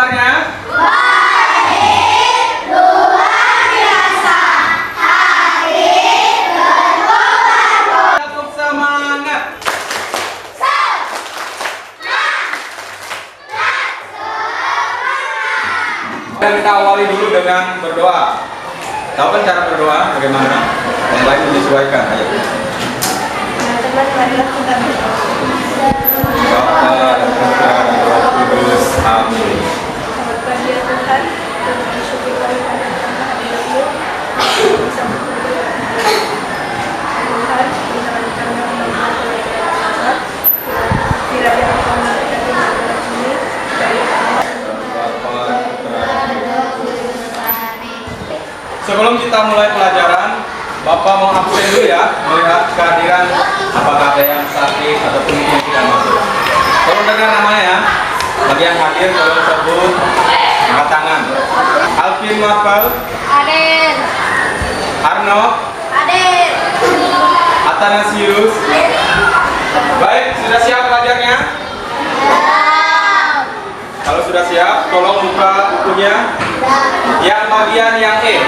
komentarnya? Baik, luar biasa. Hari berbuat. Cukup semangat. Dan kita awali dulu dengan berdoa. Tahu kan cara berdoa bagaimana? Yang lain menyesuaikan. Ayo. Bapa dan Putra dan Roh Kudus. Amin. Selamat pagi ya Tuhan, dan bersyukur kami pada hadirat-Mu. Bisa berkumpul Tuhan, dengan kami mengenal Tuhan. Kiranya Engkau memberkati segala ini dari awal. Sebelum kita mulai pelajaran, Bapak mau absen dulu ya, melihat kehadiran apakah ada yang sakit ataupun yang tidak masuk. Tolong dengar namanya ya. Bagi yang hadir tolong sebut angkat tangan. Alvin Marvel, Aden, Arno, Aden. Athanasius. Baik, sudah siap belajarnya? Kalau sudah siap, tolong buka bukunya. Yang bagian yang E.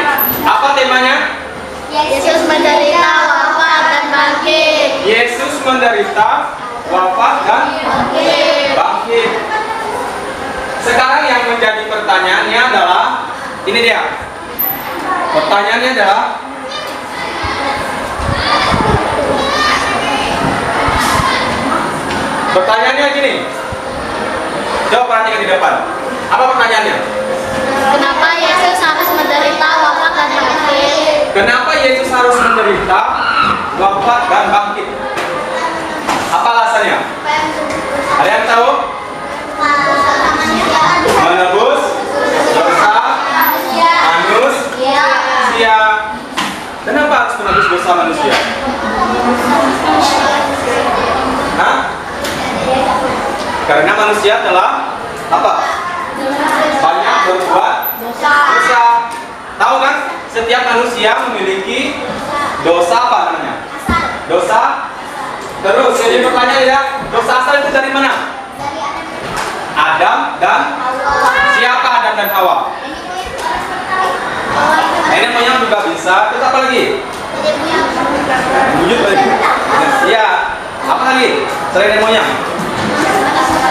Apa temanya? Yesus menderita, wafat, dan bangkit. Yesus menderita, wafat, dan bangkit. Sekarang yang menjadi pertanyaannya adalah, ini dia. Pertanyaannya adalah, pertanyaannya gini. Coba perhatikan di depan. Apa pertanyaannya? Kenapa Yesus harus menderita, wafat, dan bangkit? Kenapa Yesus harus menderita, wafat, dan bangkit? Apa alasannya? Ada yang tahu? Menebus dosa manusia. Kenapa harus menebus dosa manusia? Hah? Karena manusia telah apa? Banyak berbuat dosa. Tahu kan? Setiap manusia memiliki dosa apa namanya? Dosa. Terus jadi pertanyaan ya, dosa asal itu dari mana? Adam dan siapa Adam dan Hawa? Nenek moyang juga bisa. Terus apa lagi? Wujud lagi. Ya. Apa lagi? Selain nenek moyang?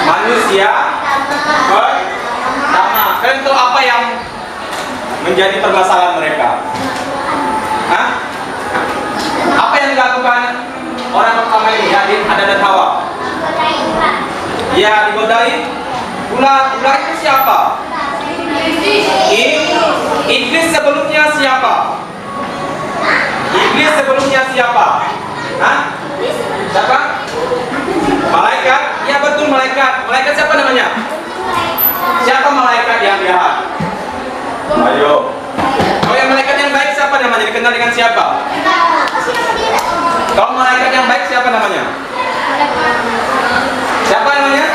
Manusia pertama. Kalian tahu apa yang menjadi permasalahan mereka? Hah? Apa yang dilakukan orang pertama ini? Ya, Adam dan Hawa. Ya, digodai. Ular itu siapa? Iblis sebelumnya siapa? Iblis sebelumnya siapa? Hah? Siapa? Malaikat? Ya betul, malaikat. Malaikat siapa namanya? Siapa malaikat yang jahat? Ayo. Kalau yang malaikat yang baik siapa namanya? Dikenal dengan siapa? Kalau malaikat yang baik siapa namanya? Siapa namanya?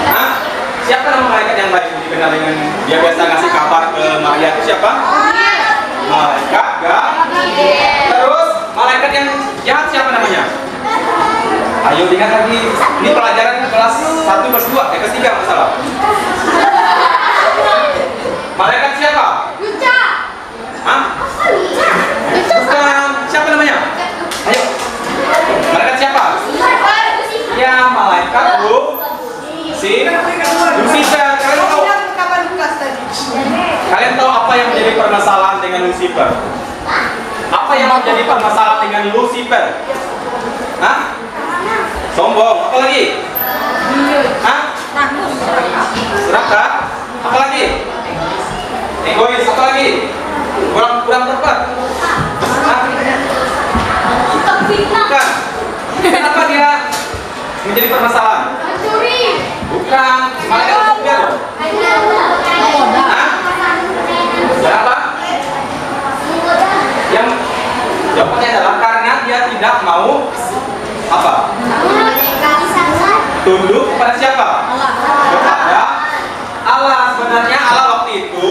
Hah? Siapa nama malaikat yang baik dikenal dengan dia biasa ngasih kabar ke Maria itu siapa? Malaikat Gabriel. Terus malaikat yang jahat siapa namanya? Ayo ingat lagi. Ini pelajaran kelas 1 kelas 2, kelas 3 masalah. Malaikat siapa? Hah? Bukan. Siapa namanya? Ayo. Malaikat siapa? Ya, malaikat Lucifer. Kalian tahu? Kalian tahu apa yang menjadi permasalahan dengan Lucifer? Apa yang menjadi permasalahan dengan Lucifer? Hah? Sombong. Apa lagi? Hah? Serakah? Apa lagi? Egois. Apa lagi? Kurang tepat. Hah? Bukan. Kenapa dia menjadi permasalahan? Bukan. Malaikat Lucifer. Hah? Kenapa? Yang jawabannya adalah karena dia tidak mau apa? Tunduk kepada siapa? Kepada Allah. Sebenarnya Allah waktu itu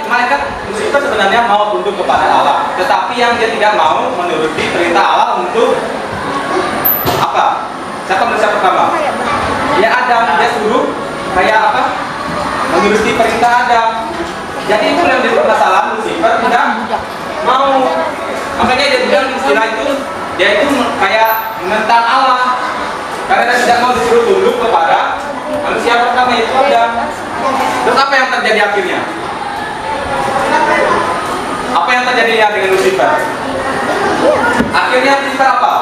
malaikat Lucifer sebenarnya mau tunduk kepada Allah, tetapi yang dia tidak mau menuruti perintah Allah untuk apa? Siapa manusia pertama? Ya Adam. Dia suruh kayak apa? menuruti perintah Adam. Jadi itu yang jadi permasalahan Lucifer tidak mau. Makanya dia bilang istilah itu, dia itu kayak menentang Allah karena dia tidak mau disuruh tunduk kepada manusia pertama itu Adam. Terus apa yang terjadi akhirnya? Apa yang terjadi dengan Lucifer? Akhirnya Lucifer apa?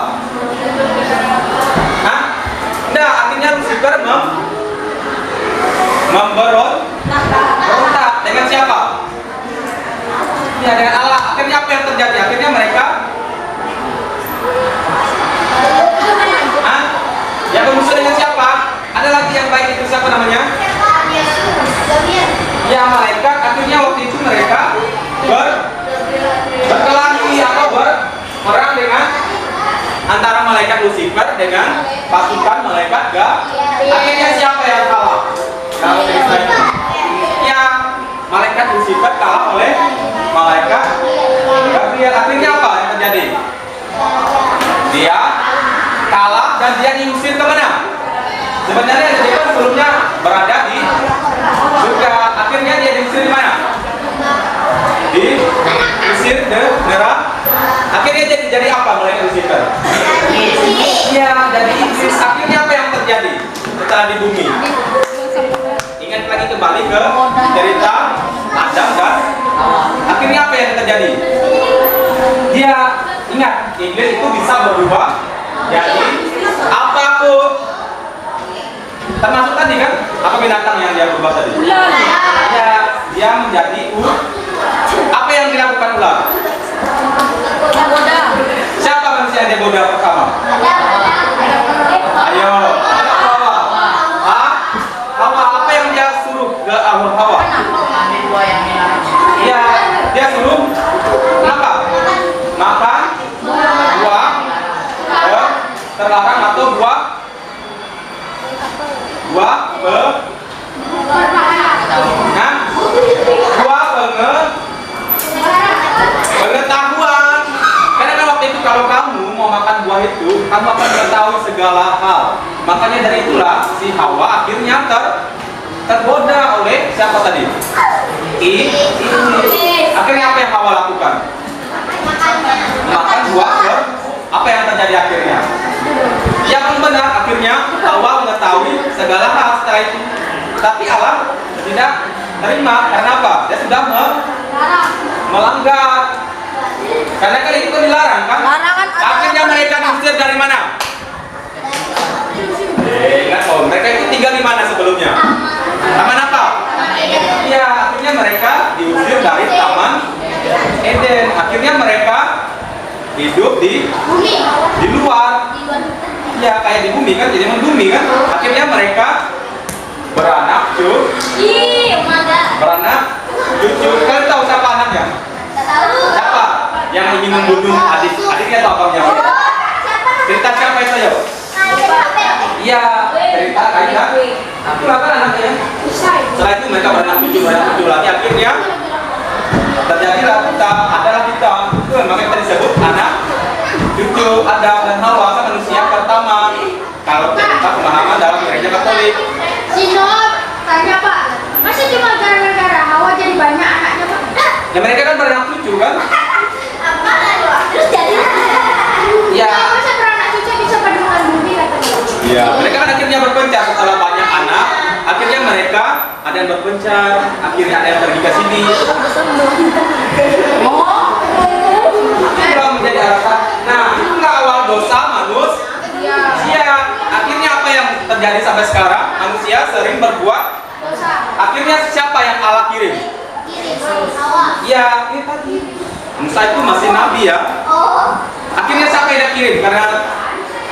Hah? Nah, akhirnya Lucifer memberontak dengan siapa? Ya, dengan Allah. Akhirnya apa yang terjadi? Akhirnya mereka yang bermusuh dengan siapa? Ada lagi yang baik itu siapa namanya? Ya, malaikat. Akhirnya waktu itu mereka berkelahi atau berperang dengan antara malaikat Lucifer dengan pasukan malaikat Akhirnya siapa yang kalah? Kalau cerita itu, ya malaikat Lucifer kalah oleh malaikat Gabriel. Akhirnya apa yang terjadi? Dia kalah dan dia diusir ke mana? Sebenarnya dia sebelumnya berada di surga. Akhirnya dia diusir di mana? Diusir ke neraka. Akhirnya jadi apa malaikat Lucifer? Ya, jadi iblis. Akhirnya apa yang terjadi setelah di bumi? Ingat lagi kembali ke cerita Adam dan akhirnya apa yang terjadi? Dia ingat iblis itu bisa berubah jadi apapun. Termasuk tadi kan apa binatang yang dia berubah tadi? Ya, dia menjadi apa yang dilakukan ular? Siapa manusia yang digoda pertama? Ayo, Hawa. Apa yang dia suruh ke Hawa? Iya, dia suruh kenapa? Makan buah terlarang atau buah pengetahuan. Karena kan waktu itu kalau kamu mau makan buah itu, kamu akan mengetahui segala hal. Makanya dari itulah si Hawa akhirnya tergoda oleh siapa tadi? Akhirnya apa yang Hawa lakukan? Makan buah. Apa yang terjadi akhirnya? Yang benar akhirnya Hawa mengetahui segala hal setelah itu. Tapi Allah tidak terima. Karena apa? Dia sudah melanggar. Karena kan itu dilarang kan? Akhirnya mereka diusir dari mana? Ingat mereka itu tinggal di mana sebelumnya? Taman apa? Iya, akhirnya mereka diusir dari Taman Eden. Akhirnya mereka hidup di luar. Ya kayak di bumi kan, jadi membumi kan. Akhirnya mereka beranak cucu. Kalian tahu siapa anaknya? Siapa yang ingin membunuh adiknya atau abangnya? Cerita siapa itu ya? Iya, cerita Kaina. Itulah kan anaknya. Setelah itu mereka beranak cucu lagi. Akhirnya terjadilah adalah kita. Itu makanya tadi disebut anak cucu Adam dan Hawa kan manusia pertama. Kalau kita pemahaman dalam gereja Katolik. Sinop, tanya Pak, masa cuma gara-gara Hawa jadi banyak anaknya Pak? Ya mereka kan beranak cucu kan? Terus jadi? Ya. Masa beranak cucu bisa paduan bumi katanya? Ya, mereka kan akhirnya berpencar setelah banyak anak. Akhirnya mereka ada yang berpencar, akhirnya ada yang pergi ke sini. Itulah menjadi alasan. Nah, itulah awal dosa manusia. Akhirnya apa yang terjadi sampai sekarang? Manusia sering berbuat dosa. Akhirnya siapa yang Allah kirim? Ya, ini tadi. Musa itu masih nabi ya. Akhirnya siapa yang dia kirim? Karena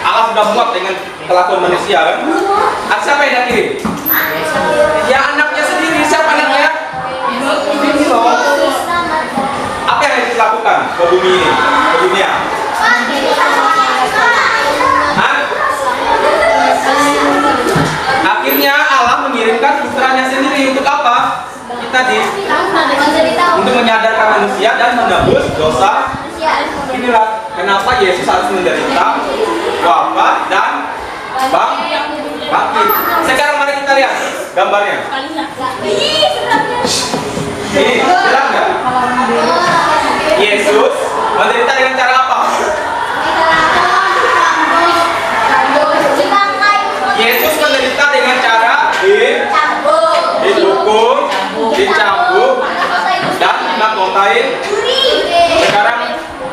Allah sudah muak dengan kelakuan manusia kan? Siapa yang dia kirim? Ya anaknya sendiri. Siapa anaknya? Ini loh. Apa yang Yesus lakukan ke bumi ini? Ke dunia? Akhirnya Allah mengirimkan putranya sendiri untuk apa? Untuk menyadarkan manusia dan menebus dosa. Inilah kenapa Yesus harus menderita, wafat dan bangkit. Sekarang mari kita kita lihat gambarnya. Ini jelas nggak? Yesus menderita dengan cara apa? Yesus menderita dengan cara didukung, dicambuk, dan dinakotai. Sekarang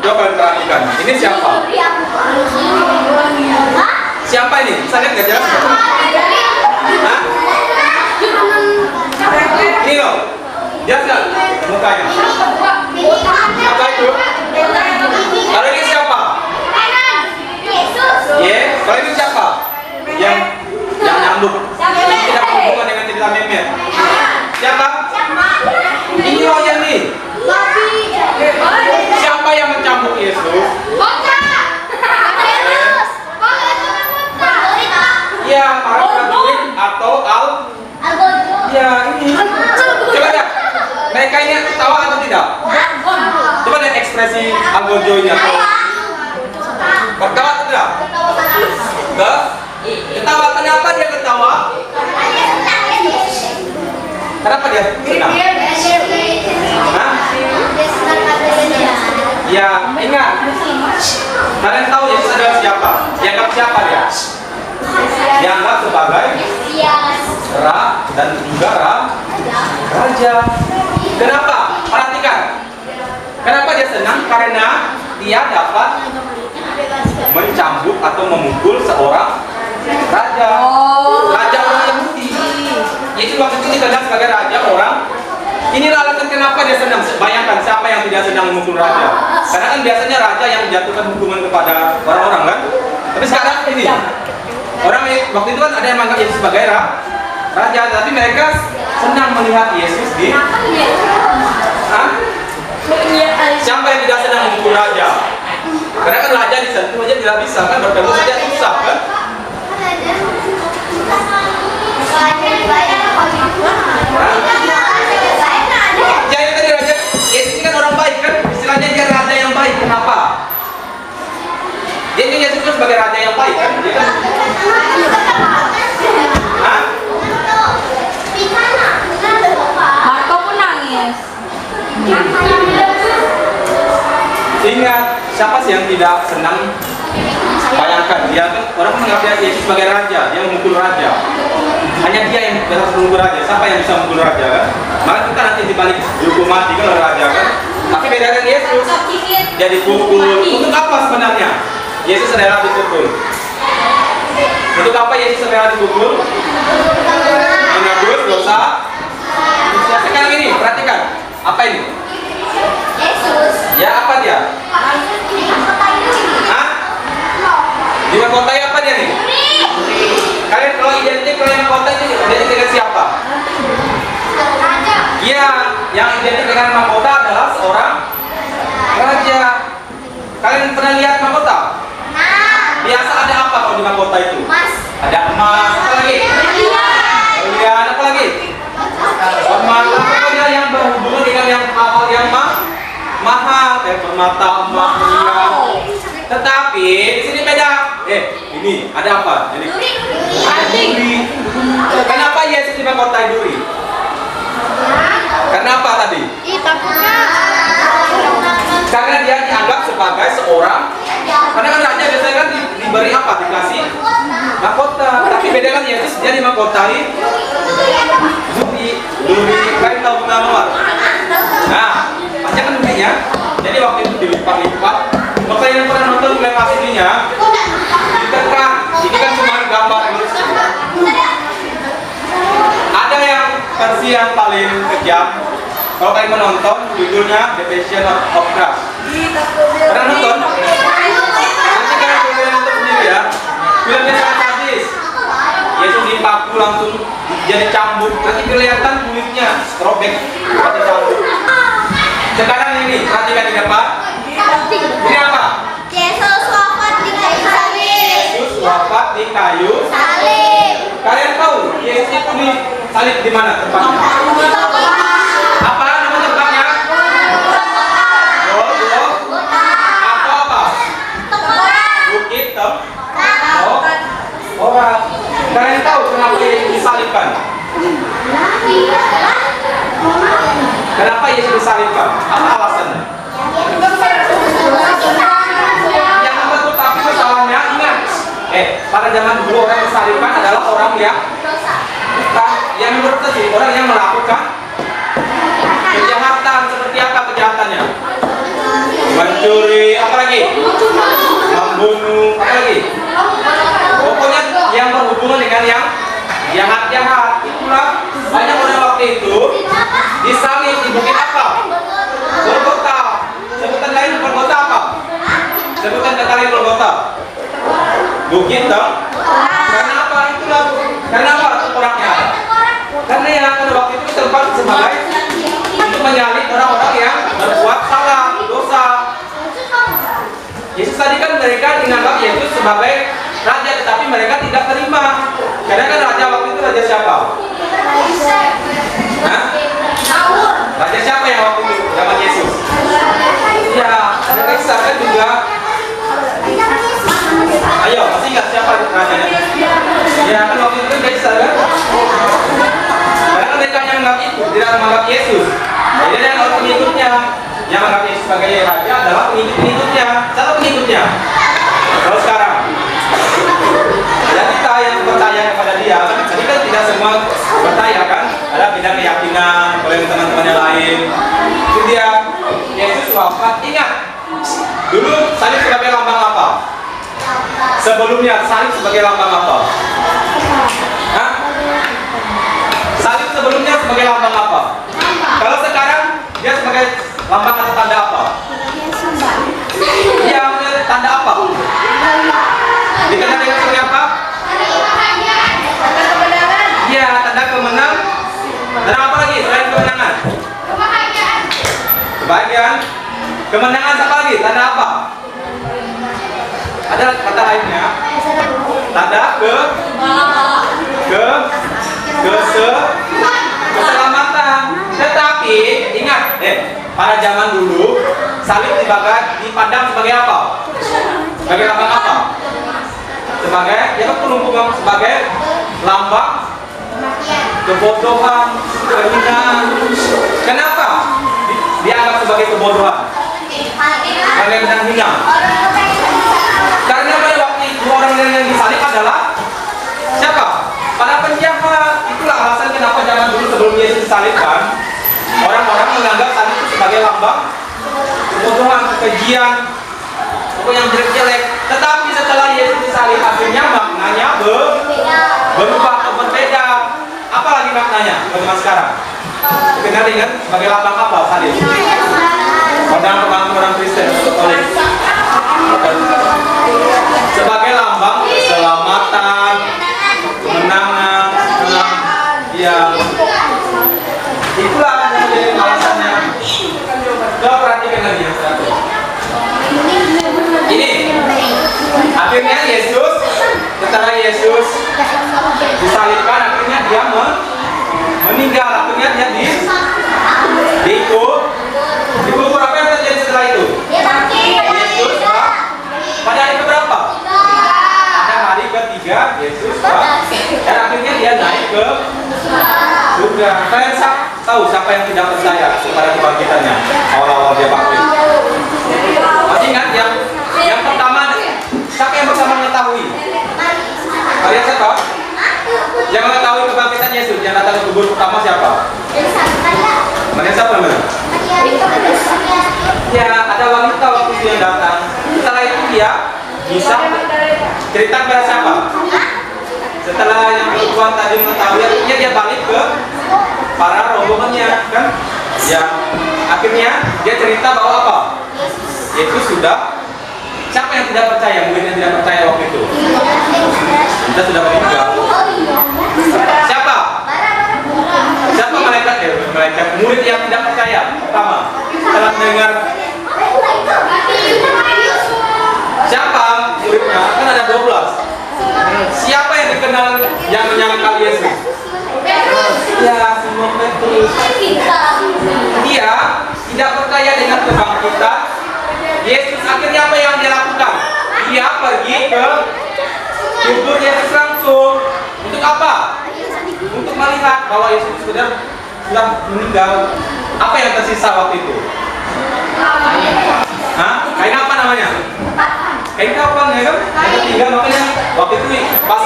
coba perhatikan. Ini siapa? Siapa ini? Bisa lihat nggak jelas? Hah? Ini loh. Jelas nggak mukanya? Apa itu? Kalau ini siapa? Kalau ini siapa? Yang nyambuk. Tidak berhubungan dengan cerita Mehmet. Siapa? Ini loh yang nih. Siapa yang mencambuk Yesus? Ya, para prajurit atau ya ini. Coba lihat. Mereka ini ketawa atau tidak? Coba lihat ekspresi algojonya. Ketawa atau tidak? Ketawa. Kenapa dia ketawa? Kenapa dia senang? Hah? Ya, ingat. Kalian tahu Yesus adalah siapa? Dianggap siapa dia? Dianggap sebagai dan juga raja. Kenapa? Perhatikan. Kenapa dia senang? Karena dia dapat mencambuk atau memukul seorang raja. Raja orang Yahudi. Yesus waktu itu dikenal sebagai raja orang. Inilah alasan kenapa dia senang. Bayangkan siapa yang tidak senang memukul raja. Karena kan biasanya raja yang menjatuhkan hukuman kepada orang-orang kan. Tapi sekarang ini orang waktu itu kan ada yang menganggap Yesus sebagai raja, tapi mereka senang melihat Yesus di. Siapa yang tidak senang memukul raja? Karena kan raja disentuh aja tidak bisa kan, bertemu saja susah kan. Jadi tadi raja, Yesus ini kan orang baik kan, istilahnya dia raja yang baik. Kenapa? Dia Yesus itu sebagai raja yang baik kan? Dia kan? Hah? Marco pun nangis. Ingat, siapa sih yang tidak senang? Bayangkan, dia kan orang menganggap Yesus sebagai raja, dia memukul raja. Hanya dia yang bisa memukul raja. Siapa yang bisa memukul raja kan? Maka kita nanti dibalik dihukum mati kan oleh raja kan? Tapi beda dengan Yesus, dia dipukul. Untuk apa sebenarnya? Yesus rela dipukul. Untuk apa Yesus rela dipukul? Menebus dosa. Sekarang ini, perhatikan. Apa ini? Ya, apa dia? Hah? Di mahkotai apa dia nih? Kalian kalau identik kalau yang mahkota itu identik dengan siapa? Iya, yang identik dengan mahkota adalah seorang raja. Kalian pernah lihat mahkota? Biasa ada apa kalau di mahkota itu? Ada emas, apa lagi? Berlian, apa lagi? Permata, pokoknya yang berhubungan dengan yang hal yang mahal, kayak permata, emas, berlian. Tetapi di sini beda. Ini ada apa? Ini ada duri. Kenapa Yesus dimakotai duri? Kenapa tadi? Karena dia dianggap sebagai seorang. Karena kan raja biasanya kan diberi apa? Dikasih mahkota. Tapi beda kan Yesus dia dimakotai duri. Kalian tahu bunga mawar? Nah, panjang kan durinya. Jadi waktu itu dilipat-lipat. Maka yang pernah nonton film aslinya ditekan. Ini kan cuma gambar ilustrasi. Ada yang versi yang paling kejam. Kalau kalian menonton, judulnya The Passion of Christ. Pernah nonton? Nanti kalian boleh nonton sendiri ya. Filmnya sangat sadis. Yesus dipaku langsung jadi cambuk. Nanti kelihatan kulitnya robek seperti cambuk. Sekarang ini, perhatikan ini apa? Ini apa? Yesus wafat di kayu salib. Yesus wafat di kayu Salib. Kalian tahu Yesus itu disalib di mana tempatnya? Apa nama tempatnya? Atau apa? Bukit Orang. Kalian tahu kenapa Yesus disalibkan? disalibkan? Apa alasannya? Yang betul, tapi masalahnya ingat, pada zaman dulu orang yang disalibkan adalah orang yang bukan yang berdosa sih, orang yang melakukan kejahatan. Seperti apa kejahatannya? Mencuri, apa lagi? Membunuh, apa lagi? Pokoknya yang berhubungan dengan yang jahat-jahat. Itulah banyak orang waktu itu disalib di bukit apa? Golgota. Sebutan lain Golgota apa? Sebutan kata lain Golgota. Bukit dong. Karena apa? Itulah. Karena apa? Tengkoraknya. Karena yang pada waktu itu tempat sebagai untuk menyalib orang-orang yang berbuat salah, dosa. Yesus tadi kan mereka menganggap Yesus sebagai raja, tetapi mereka tidak terima. Karena kan raja waktu itu raja siapa? Hah? Raja siapa yang waktu itu zaman Yesus? Ya, ada Kaisar kan juga. Ayo, masih ingat siapa rajanya? Ya, kan waktu itu kan Kaisar kan? Karena mereka yang menganggap itu, tidak menganggap Yesus. Jadi ada orang pengikutnya yang menganggap Yesus sebagai raja adalah pengikut-pengikutnya. Siapa pengikutnya? Kalau sekarang ada kita yang percaya kepada dia, jadi kan tidak semua percaya kan, ada beda keyakinan oleh teman-teman yang lain. Itu dia, Yesus wafat. Ingat, dulu salib sebagai lambang apa? Sebelumnya salib sebagai lambang apa? Hah? Salib sebelumnya sebagai lambang apa? Kalau sekarang dia sebagai lambang atau tanda apa? Dia tanda apa? Dikenal dengan sebagai apa? Iya, tanda kemenangan. Tanda apa lagi selain kemenangan? Kebahagiaan. Kemenangan apa lagi? Tanda apa? Ada kata lainnya. Tanda keselamatan. Tetapi ingat, pada zaman dulu salib dipandang sebagai apa? Sebagai lambang apa? Sebagai penumpukan sebagai lambang kebodohan, kehinaan. Kenapa dianggap sebagai kebodohan? Sebagai benda hina. Karena pada waktu itu orang yang disalib adalah siapa? Para penjahat. Itulah alasan kenapa zaman dulu sebelum Yesus disalibkan, orang-orang menganggap salib itu sebagai lambang kebodohan, kekejian, pokoknya yang jelek-jelek. Tetapi setelah Yesus disalib, akhirnya maknanya berubah atau berbeda. Apa lagi maknanya bagaimana sekarang? Dikenal dengan sebagai lambang apa salib? Orang Kristen Katolik. Sebagai lambang keselamatan, kemenangan, yang itulah yang menjadi alasannya. Coba perhatikan lagi yang satu. Ini akhirnya Yesus, setelah Yesus disalibkan, akhirnya dia meninggal. Akhirnya dia dikubur. Apa yang terjadi setelah itu? Yesus pada hari keberapa? Pada hari ketiga Yesus dan akhirnya dia naik ke surga. Kalian tahu siapa yang tidak percaya kepada kebangkitannya awal-awal dia bangkit? Masih ingat yang pertama siapa yang bersama mengetahui? Kalian siapa? Yang mengetahui kebangkitan Yesus yang datang ke kubur pertama siapa? Maria siapa namanya? Ya, ada wanita waktu itu yang datang. Setelah itu dia bisa cerita kepada siapa? Setelah yang perempuan tadi mengetahui, akhirnya dia balik ke para rombongannya, kan? Ya, akhirnya dia cerita bahwa apa? Yesus sudah. Siapa yang tidak percaya? Mungkin yang tidak percaya waktu itu. Kita sudah meninggal. Siapa? Siapa malaikat ya? Malaikat murid yang tidak percaya. Pertama, setelah mendengar. Siapa muridnya? Kan ada 12. Siapa yang dikenal yang menyangkal Yesus? Ya, Simon Petrus. Dia tidak percaya dengan kebangkitan Yesus. Akhirnya apa yang dia lakukan? Dia pergi ke kubur Yesus langsung. Untuk apa? Untuk melihat bahwa Yesus sudah meninggal. Apa yang tersisa waktu itu? Hah? Kain apa namanya? Kain kapan ya kan? Yang ketiga makanya waktu itu pas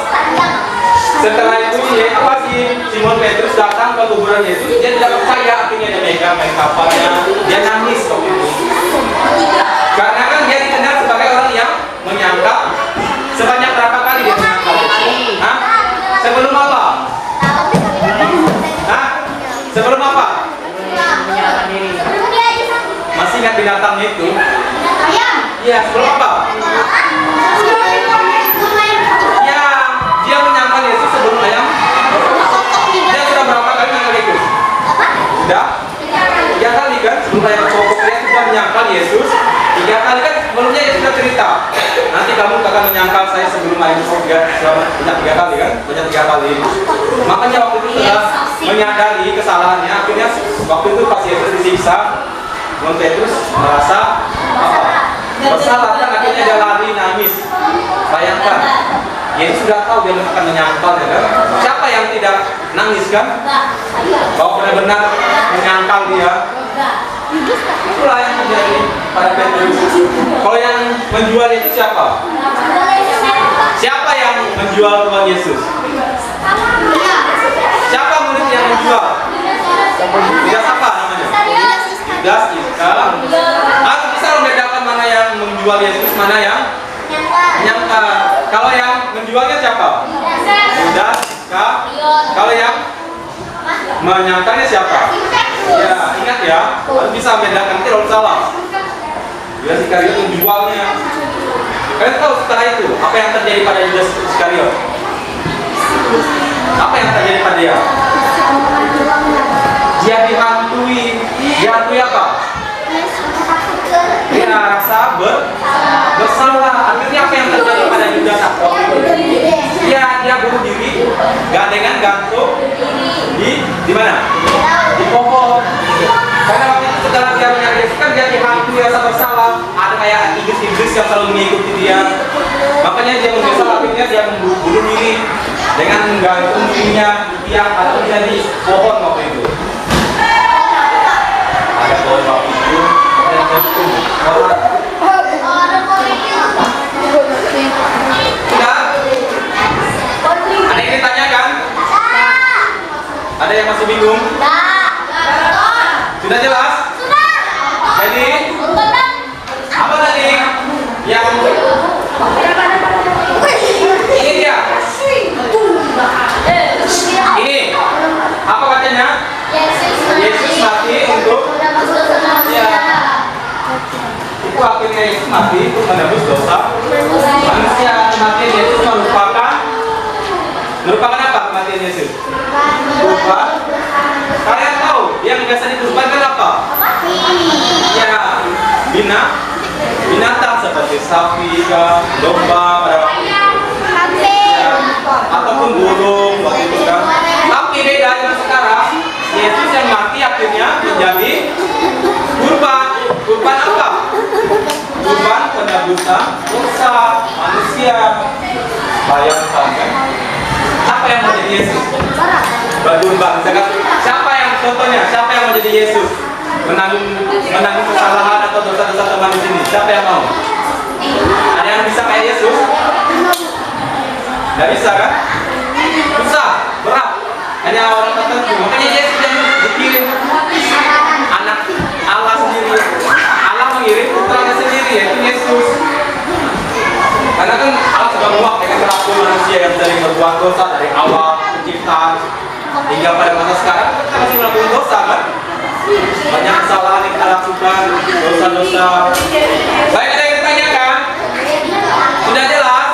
setelah itu apa sih Simon Petrus datang ke kuburan Yesus, dia tidak percaya akhirnya dia megang kain kafannya, dia nangis waktu itu. Karena kan dia dikenal sebagai orang yang menyangkal. Sebanyak berapa kali dia menyangkal? Hah? Sebelum apa? Hah? Sebelum apa? Masih ingat binatangnya itu? Iya, sebelum apa? Ya, dia menyangkal Yesus sebelum ayam. Dia sudah berapa kali menyangkal Yesus? Sudah? 3 kali kan? Sebelum ayam pokok dia sudah menyangkal Yesus 3 kali kan? Sebelumnya Yesus sudah cerita. Nanti kamu akan menyangkal saya sebelum ayam pokok banyak 3 kali kan? Banyak 3 kali. Makanya waktu itu sudah menyadari kesalahannya. Akhirnya waktu itu pas Yesus disiksa, Simon Petrus merasa bersalah kan, akhirnya dia lari nangis. Bayangkan, Yesus sudah tahu dia akan menyangkal ya kan? Siapa yang tidak nangis kan? Bahwa benar-benar menyangkal dia. Itulah yang terjadi pada Petrus. Kalau yang menjual itu siapa? Siapa yang menjual Tuhan Yesus? Siapa murid yang menjual? Judas apa namanya? Judas Iskariot. Aku bisa membedakan mana yang menjual Yesus, mana yang menyangkal. Kalau yang menjualnya siapa? Judas Iskariot. Kalau yang menyangkalnya siapa? Ya, ingat ya, harus bisa membedakan, nanti kalau salah. Judas Iskariot menjualnya. Kalian tahu setelah itu apa yang terjadi pada Judas Iskariot? Apa yang terjadi pada dia? Dia dihantui. Dihantui apa? Dia rasa bersalah. Akhirnya apa yang terjadi pada Judas waktu itu? Dia bunuh diri, gandengan gantung di mana? Di pohon. Karena waktu itu setelah dia menyadari kan dia dihantui rasa bersalah. Ada kayak iblis-iblis yang selalu mengikuti dia. Makanya dia menyesal, akhirnya dia membunuh diri dengan menggantung dirinya di tiang atau di pohon waktu itu. Ada pohon waktu itu dan gantung orang. Sudah? Ada yang ditanyakan? Ada yang masih bingung? Sudah jelas? Jadi apa tadi yang ini dia? Ini apa katanya? Yesus mati untuk ya. Itu akhirnya Yesus mati untuk menebus dosa manusia. Kematian Yesus merupakan apa kematian Yesus? Kurban. Kalian tahu yang biasa dikurbankan apa? Ya, binatang seperti sapi, domba, ataupun burung waktu itu kan. Tapi beda dengan sekarang, Yesus yang mati akhirnya menjadi kurban. Kurban apa? Kurban penebusan dosa manusia. Bayangkan kan? Apa yang menjadi Yesus? Berkurban. Siapa yang contohnya? Siapa yang menjadi Yesus? Menanggung kesalahan atau dosa-dosa teman di sini. Siapa yang mau? Ada yang bisa kayak Yesus? Tidak bisa kan? Susah, berat. Hanya orang tertentu. Makanya Yesus yang dikirim anak Allah sendiri. Allah mengirim putranya sendiri, yaitu Yesus. Karena kan Allah sudah muak dengan perilaku manusia yang sering berbuat dosa dari awal penciptaan hingga pada masa sekarang kita masih melakukan dosa kan? Banyak kesalahan yang kita lakukan, dosa-dosa. Baik, ada yang ditanyakan? Sudah jelas?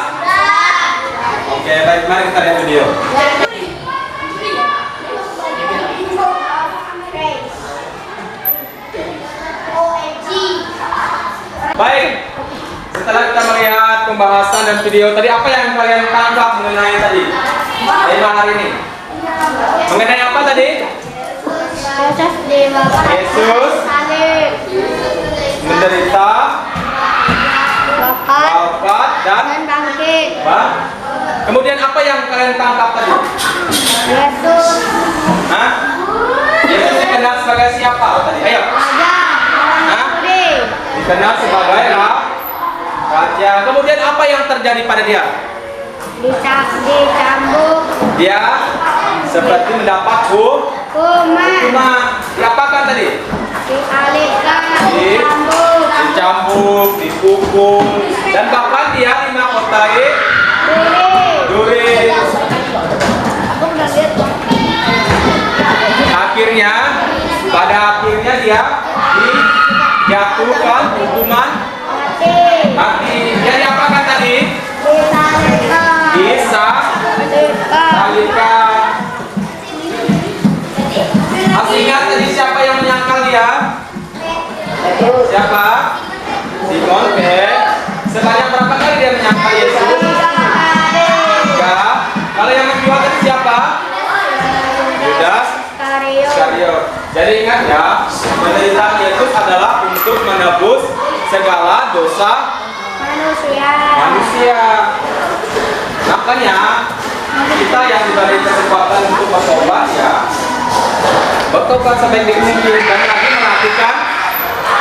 Oke, baik, mari kita lihat video. Baik, setelah kita melihat pembahasan dan video tadi, apa yang kalian tangkap mengenai tadi? Tema hari ini. Mengenai apa tadi? Yesus menderita, wafat dan bangkit. Kemudian apa yang kalian tangkap tadi? Yesus. Hah? Yesus dikenal sebagai siapa tadi? Ayo. Raja. Hah? Putri. Dikenal sebagai raja. Kemudian apa yang terjadi pada dia? Dicambuk. Dia seperti mendapat hukuman. Diapakan tadi? Dialihkan. Dicambuk. Dicambuk, dipukul, dan bahkan dia dimahkotai duri. Akhirnya, pada akhirnya dia dijatuhkan hukuman mati. Dia diapakan tadi? Disalibkan. Masih ingat tadi siapa yang menyangkal dia? Siapa? Simon sebanyak berapa kali dia menyangkal Yesus? 3. Kalau yang kedua tadi siapa? Yudas Iskariot. Jadi ingat ya, penderitaan Yesus adalah untuk menebus segala dosa manusia. Makanya kita yang diberi kesempatan untuk bertobat ya, bertobat sebaik mungkin dan lagi melakukan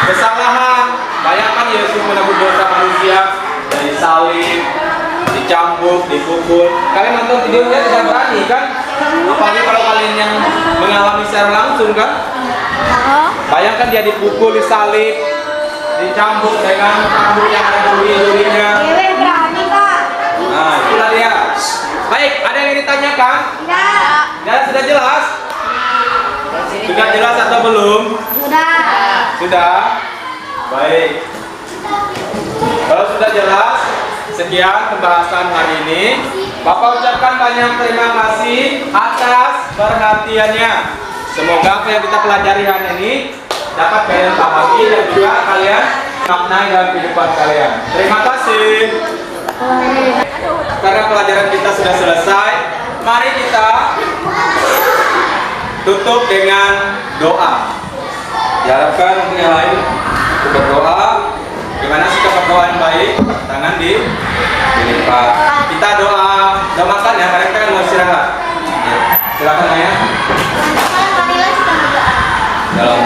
kesalahan. Bayangkan Yesus menebus dosa manusia dari salib, dicambuk, dipukul. Kalian nonton videonya tidak berani kan? Apalagi kalau kalian yang mengalami secara langsung kan? Bayangkan dia dipukul, disalib, dicambuk dengan cambuk yang ada duri-durinya. Berani, Kak. Nah, itulah dia. Baik, ada yang ditanyakan? Tidak. Dan sudah jelas? Sudah jelas atau belum? Sudah. Sudah? Baik. Kalau sudah jelas, sekian pembahasan hari ini. Bapak ucapkan banyak terima kasih atas perhatiannya. Semoga apa yang kita pelajari hari ini dapat kalian pahami dan juga kalian maknai dalam kehidupan kalian. Terima kasih. Karena pelajaran kita sudah selesai, mari kita tutup dengan doa. Diharapkan untuk yang lain untuk berdoa. Gimana sikap berdoa yang baik? Tangan dilipat. Kita doa makan ya, karena kita kan mau istirahat. Ya. Silakan ya. Marilah kita berdoa. Dalam